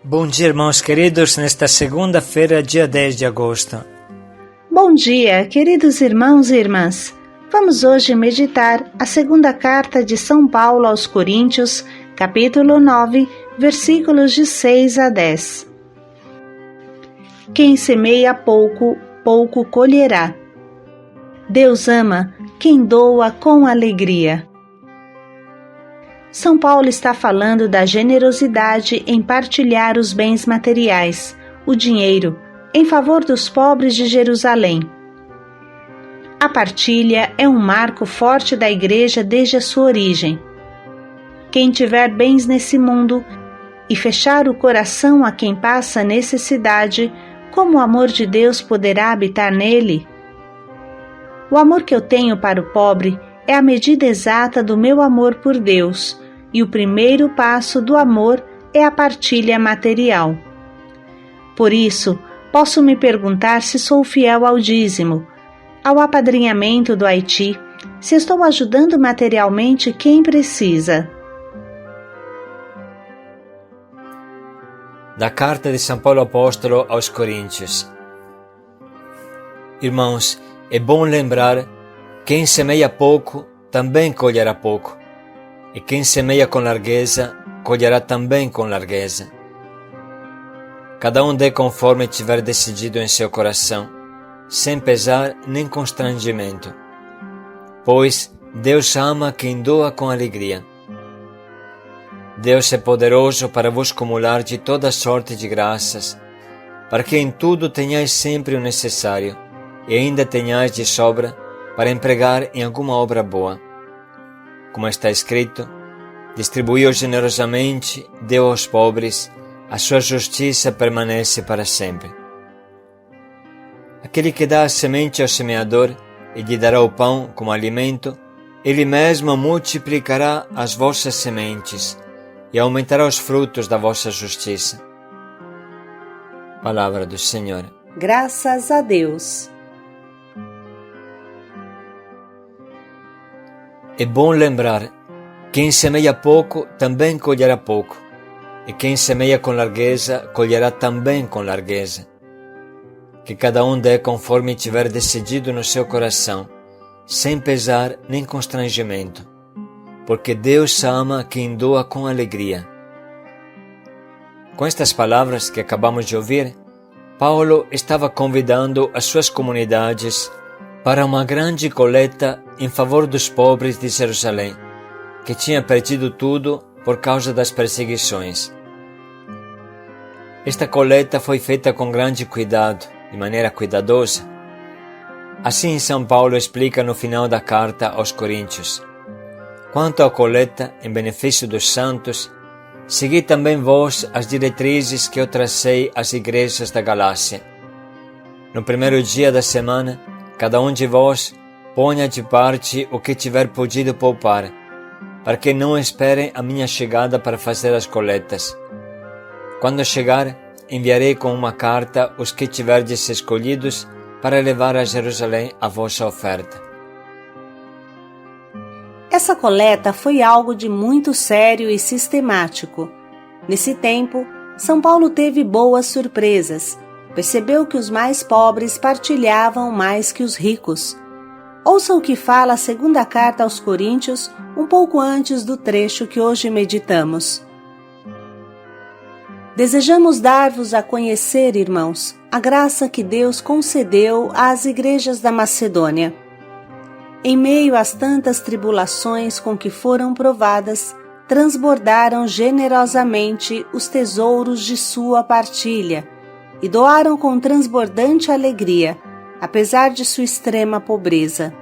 Bom dia, irmãos queridos, nesta segunda-feira, dia 10 de agosto. Bom dia, queridos irmãos e irmãs. Vamos hoje meditar a segunda carta de São Paulo aos Coríntios, capítulo 9, versículos de 6 a 10. Quem semeia pouco, pouco colherá. Deus ama quem doa com alegria. São Paulo está falando da generosidade em partilhar os bens materiais, o dinheiro, em favor dos pobres de Jerusalém. A partilha é um marco forte da Igreja desde a sua origem. Quem tiver bens nesse mundo e fechar o coração a quem passa necessidade, como o amor de Deus poderá habitar nele? O amor que eu tenho para o pobre é a medida exata do meu amor por Deus, e o primeiro passo do amor é a partilha material. Por isso, posso me perguntar se sou fiel ao dízimo, ao apadrinhamento do Haiti, se estou ajudando materialmente quem precisa. Da carta de São Paulo Apóstolo aos Coríntios. Irmãos, é bom lembrar: quem semeia pouco também colherá pouco, e quem semeia com largueza colherá também com largueza. Cada um dê conforme tiver decidido em seu coração, sem pesar nem constrangimento, pois Deus ama quem doa com alegria. Deus é poderoso para vos cumular de toda sorte de graças, para que em tudo tenhais sempre o necessário, e ainda tenhais de sobra para empregar em alguma obra boa. Como está escrito: distribuiu generosamente, deu aos pobres, a sua justiça permanece para sempre. Aquele que dá a semente ao semeador e lhe dará o pão como alimento, ele mesmo multiplicará as vossas sementes e aumentará os frutos da vossa justiça. Palavra do Senhor. Graças a Deus. É bom lembrar: quem semeia pouco também colherá pouco, e quem semeia com largueza colherá também com largueza. Que cada um dê conforme tiver decidido no seu coração, sem pesar nem constrangimento, porque Deus ama quem doa com alegria. Com estas palavras que acabamos de ouvir, Paulo estava convidando as suas comunidades para uma grande coleta em favor dos pobres de Jerusalém, que tinha perdido tudo por causa das perseguições. Esta coleta foi feita com grande cuidado, de maneira cuidadosa. Assim São Paulo explica no final da carta aos Coríntios: quanto à coleta em benefício dos santos, segui também vós as diretrizes que eu tracei às igrejas da Galácia. No primeiro dia da semana, cada um de vós ponha de parte o que tiver podido poupar, para que não esperem a minha chegada para fazer as coletas. Quando chegar, enviarei com uma carta os que tiverdes escolhidos para levar a Jerusalém a vossa oferta. Essa coleta foi algo de muito sério e sistemático. Nesse tempo, São Paulo teve boas surpresas. Percebeu que os mais pobres partilhavam mais que os ricos. Ouça o que fala a segunda carta aos Coríntios, um pouco antes do trecho que hoje meditamos. Desejamos dar-vos a conhecer, irmãos, a graça que Deus concedeu às igrejas da Macedônia. Em meio às tantas tribulações com que foram provadas, transbordaram generosamente os tesouros de sua partilha e doaram com transbordante alegria, apesar de sua extrema pobreza.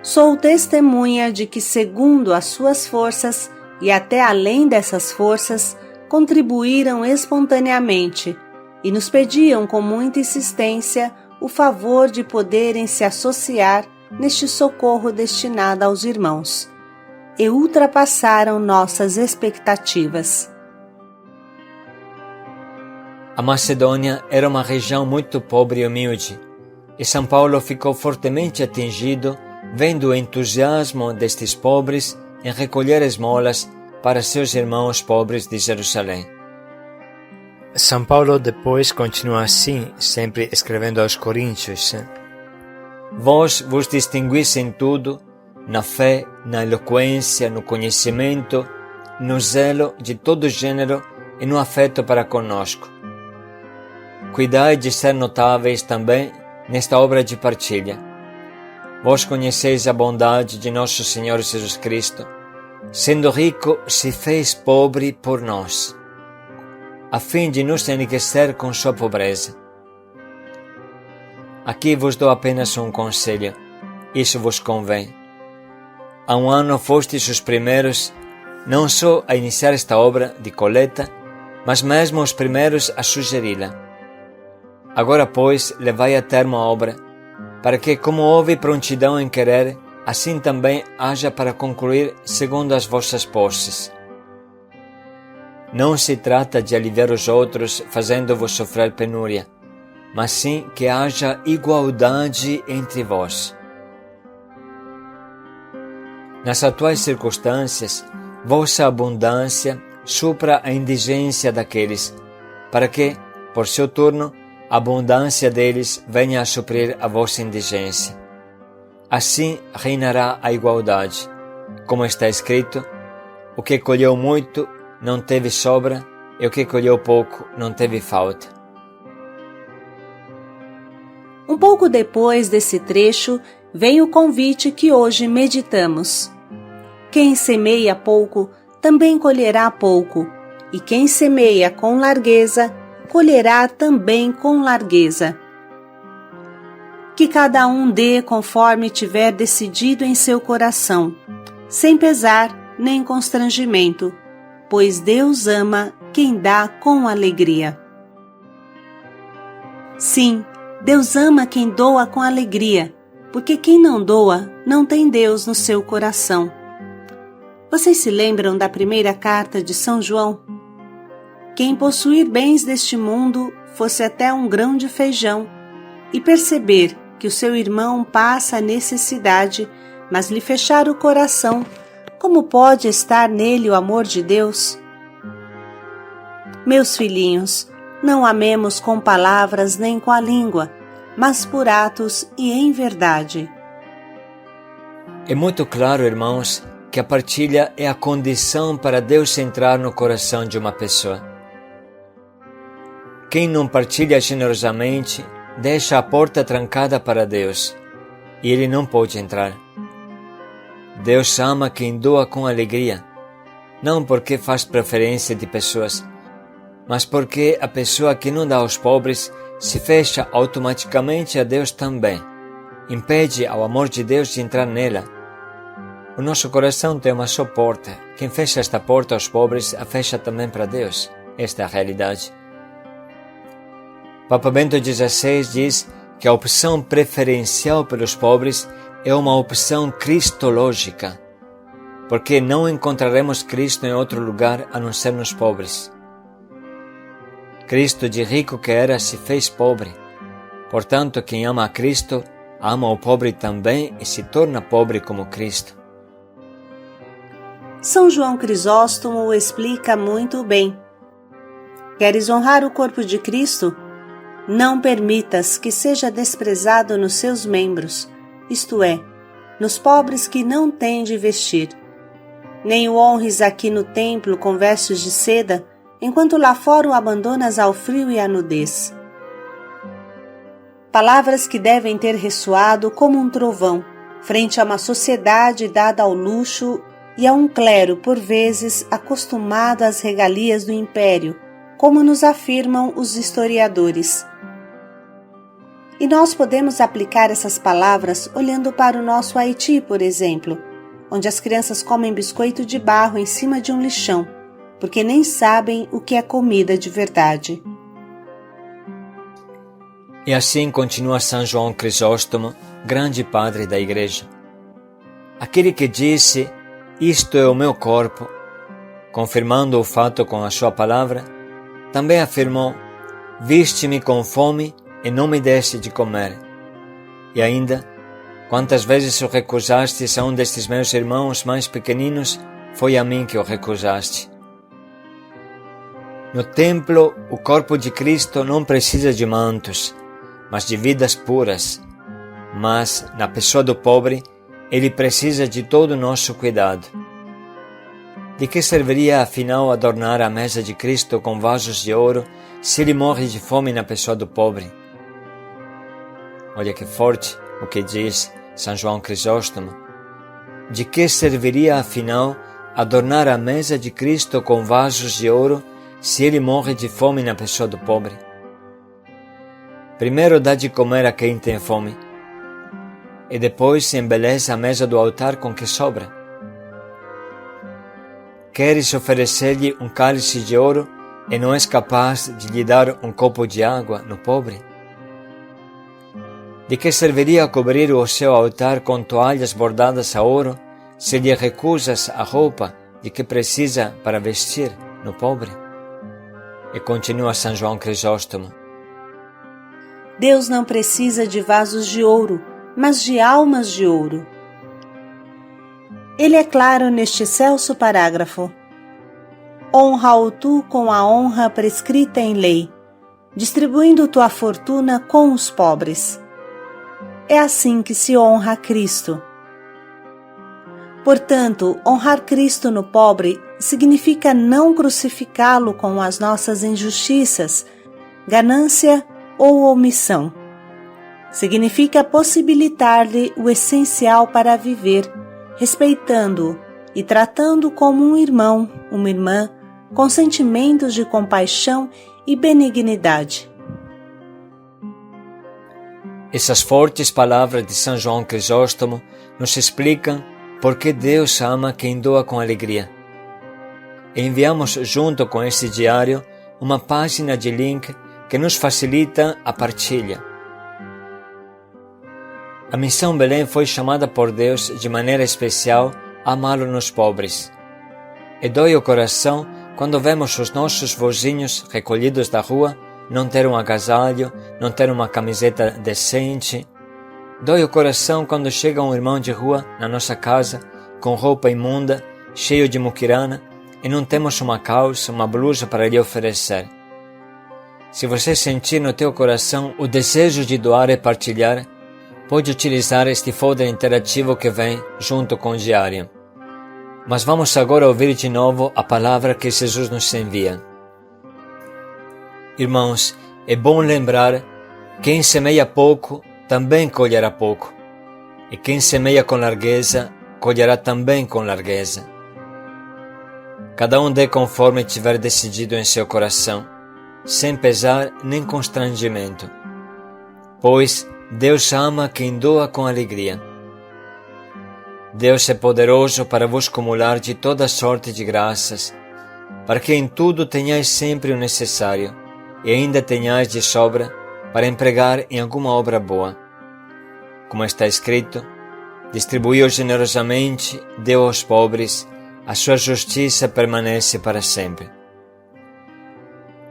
Sou testemunha de que, segundo as suas forças e até além dessas forças, contribuíram espontaneamente e nos pediam com muita insistência o favor de poderem se associar neste socorro destinado aos irmãos, e ultrapassaram nossas expectativas. A Macedônia era uma região muito pobre e humilde, e São Paulo ficou fortemente atingido vendo o entusiasmo destes pobres em recolher esmolas para seus irmãos pobres de Jerusalém. São Paulo depois continua assim, sempre escrevendo aos Coríntios. Vós vos distinguis em tudo, na fé, na eloquência, no conhecimento, no zelo de todo gênero e no afeto para conosco. Cuidai de ser notáveis também nesta obra de partilha. Vós conheceis a bondade de nosso Senhor Jesus Cristo, sendo rico, se fez pobre por nós, a fim de nos enriquecer com sua pobreza. Aqui vos dou apenas um conselho, isso vos convém. Há um ano fostes os primeiros, não só a iniciar esta obra de coleta, mas mesmo os primeiros a sugeri-la. Agora, pois, levai a termo a obra, para que, como houve prontidão em querer, assim também haja para concluir segundo as vossas posses. Não se trata de aliviar os outros fazendo-vos sofrer penúria, mas sim que haja igualdade entre vós. Nas atuais circunstâncias, vossa abundância supra a indigência daqueles, para que, por seu turno, a abundância deles venha a suprir a vossa indigência. Assim reinará a igualdade, como está escrito: o que colheu muito não teve sobra, e o que colheu pouco não teve falta. Um pouco depois desse trecho, vem o convite que hoje meditamos. Quem semeia pouco, também colherá pouco, e quem semeia com largueza, colherá também com largueza. Que cada um dê conforme tiver decidido em seu coração, sem pesar nem constrangimento, pois Deus ama quem dá com alegria. Sim, Deus ama quem doa com alegria, porque quem não doa não tem Deus no seu coração. Vocês se lembram da primeira carta de São João? Quem possuir bens deste mundo, fosse até um grão de feijão, e perceber que o seu irmão passa a necessidade, mas lhe fechar o coração, como pode estar nele o amor de Deus? Meus filhinhos, não amemos com palavras nem com a língua, mas por atos e em verdade. É muito claro, irmãos, que a partilha é a condição para Deus entrar no coração de uma pessoa. Quem não partilha generosamente, deixa a porta trancada para Deus, e Ele não pode entrar. Deus ama quem doa com alegria, não porque faz preferência de pessoas, mas porque a pessoa que não dá aos pobres se fecha automaticamente a Deus também, impede ao amor de Deus de entrar nela. O nosso coração tem uma só porta. Quem fecha esta porta aos pobres, a fecha também para Deus. Esta é a realidade. Papa Bento XVI diz que a opção preferencial pelos pobres é uma opção cristológica, porque não encontraremos Cristo em outro lugar a não ser nos pobres. Cristo, de rico que era, se fez pobre. Portanto, quem ama a Cristo, ama o pobre também e se torna pobre como Cristo. São João Crisóstomo o explica muito bem. Queres honrar o corpo de Cristo? Não permitas que seja desprezado nos seus membros, isto é, nos pobres que não têm de vestir. Nem o honres aqui no templo com vestes de seda, enquanto lá fora o abandonas ao frio e à nudez. Palavras que devem ter ressoado como um trovão, frente a uma sociedade dada ao luxo e a um clero, por vezes, acostumado às regalias do império, como nos afirmam os historiadores. E nós podemos aplicar essas palavras olhando para o nosso Haiti, por exemplo, onde as crianças comem biscoito de barro em cima de um lixão, porque nem sabem o que é comida de verdade. E assim continua São João Crisóstomo, grande padre da Igreja. Aquele que disse: "Isto é o meu corpo", confirmando o fato com a sua palavra, também afirmou: "Viste-me com fome e não me deste de comer". E ainda: "Quantas vezes o recusastes a um destes meus irmãos mais pequeninos, foi a mim que o recusaste". No templo, o corpo de Cristo não precisa de mantos, mas de vidas puras. Mas, na pessoa do pobre, ele precisa de todo o nosso cuidado. De que serviria, afinal, adornar a mesa de Cristo com vasos de ouro se ele morre de fome na pessoa do pobre? Olha que forte o que diz São João Crisóstomo. De que serviria, afinal, adornar a mesa de Cristo com vasos de ouro se ele morre de fome na pessoa do pobre? Primeiro dá de comer a quem tem fome, e depois se embeleza a mesa do altar com que sobra. Queres oferecer-lhe um cálice de ouro e não és capaz de lhe dar um copo de água no pobre? De que serviria cobrir o seu altar com toalhas bordadas a ouro se lhe recusas a roupa de que precisa para vestir no pobre? E continua São João Crisóstomo. Deus não precisa de vasos de ouro, mas de almas de ouro. Ele é claro neste excelso parágrafo. Honra-o tu com a honra prescrita em lei, distribuindo tua fortuna com os pobres. É assim que se honra a Cristo. Portanto, honrar Cristo no pobre significa não crucificá-lo com as nossas injustiças, ganância ou omissão. Significa possibilitar-lhe o essencial para viver, respeitando-o e tratando-o como um irmão, uma irmã, com sentimentos de compaixão e benignidade. Essas fortes palavras de São João Crisóstomo nos explicam por que Deus ama quem doa com alegria. E enviamos junto com este diário uma página de link que nos facilita a partilha. A Missão Belém foi chamada por Deus de maneira especial a amá-lo nos pobres. E dói o coração quando vemos os nossos vozinhos recolhidos da rua não ter um agasalho, não ter uma camiseta decente. Dói o coração quando chega um irmão de rua na nossa casa com roupa imunda, cheio de muquirana, e não temos uma calça, uma blusa para lhe oferecer. Se você sentir no teu coração o desejo de doar e partilhar, pode utilizar este folder interativo que vem junto com o diário. Mas vamos agora ouvir de novo a palavra que Jesus nos envia. Irmãos, é bom lembrar: quem semeia pouco também colherá pouco, e quem semeia com largueza colherá também com largueza. Cada um dê conforme tiver decidido em seu coração, sem pesar nem constrangimento, pois Deus ama quem doa com alegria. Deus é poderoso para vos cumular de toda sorte de graças, para que em tudo tenhais sempre o necessário, e ainda tenhais de sobra para empregar em alguma obra boa. Como está escrito: distribuiu generosamente, deu aos pobres, a sua justiça permanece para sempre.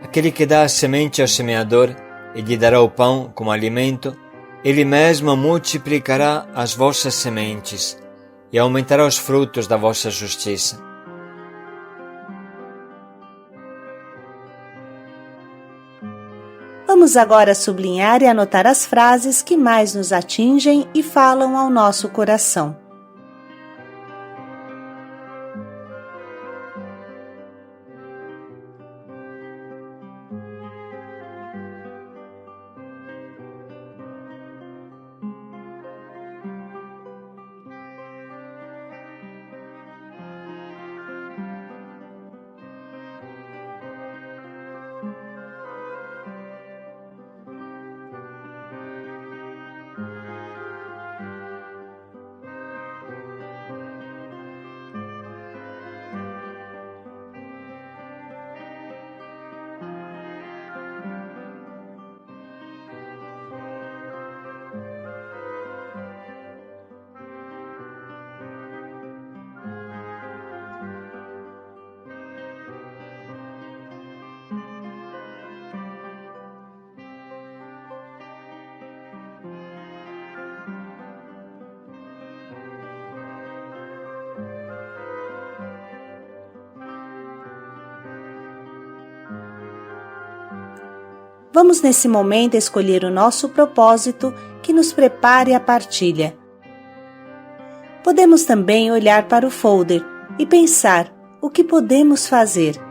Aquele que dá a semente ao semeador e lhe dará o pão como alimento, ele mesmo multiplicará as vossas sementes e aumentará os frutos da vossa justiça. Vamos agora sublinhar e anotar as frases que mais nos atingem e falam ao nosso coração. Vamos nesse momento escolher o nosso propósito que nos prepare a partilha. Podemos também olhar para o folder e pensar o que podemos fazer.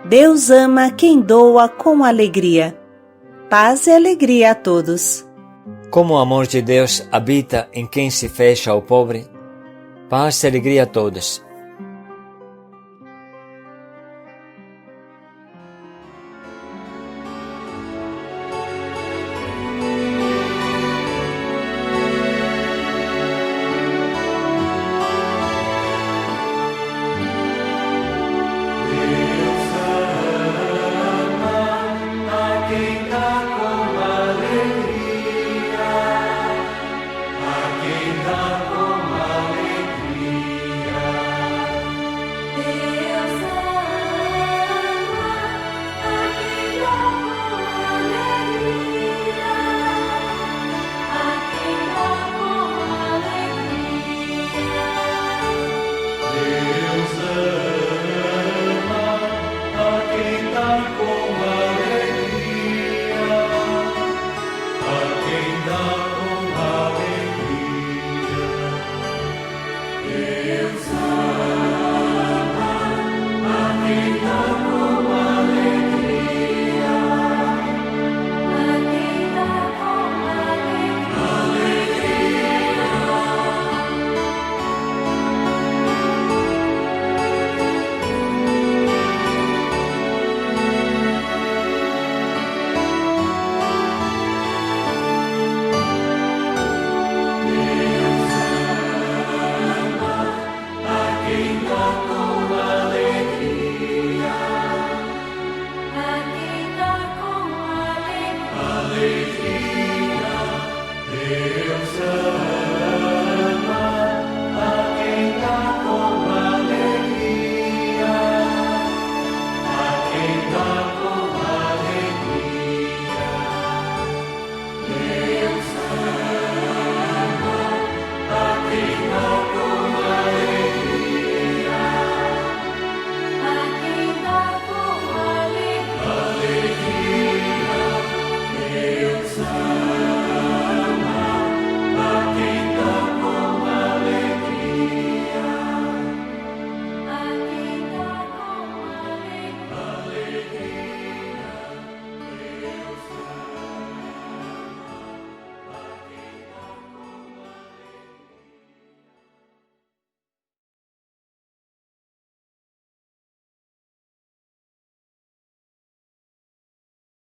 Deus ama quem doa com alegria. Paz e alegria a todos. Como o amor de Deus habita em quem se fecha ao pobre, paz e alegria a todos.